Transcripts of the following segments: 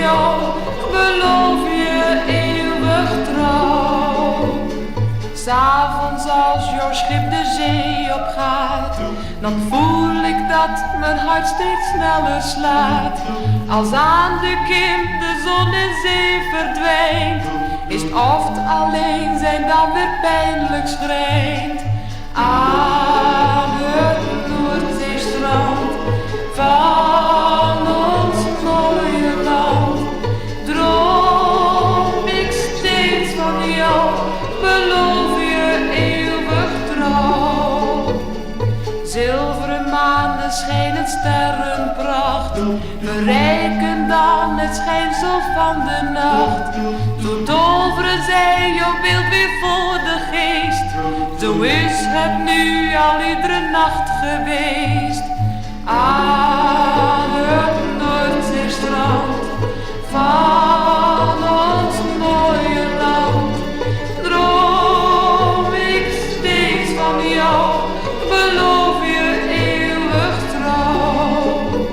jou, beloof je eeuwig trouw. 'S'avonds als jouw schip de zee opgaat, dan voel ik dat mijn hart steeds sneller slaat. Als aan de kim de zon in zee verdwijnt, is het oft alleen zijn dan weer pijnlijk schrijnt. Aan het Noordzeestrand van ons mooie land droom ik steeds van jou, beloof je eeuwig trouw. Zilveren maanden schijnen sterrenpracht, bereiken dan het schijnsel van de nacht. Zo toveren zij jouw beeld weer voor de geest, zo is het nu al iedere nacht geweest. Aan het Noordzeestrand van ons mooie land droom ik steeds van jou, beloof je eeuwig trouw.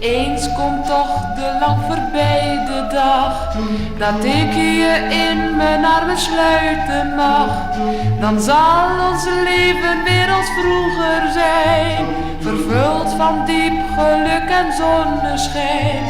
Eens komt toch de lang voorbijde dag, dat ik je in mijn armen sluiten mag. Dan zal ons leven weer als vroeger zijn, vervuld van diep geluk en zonneschijn.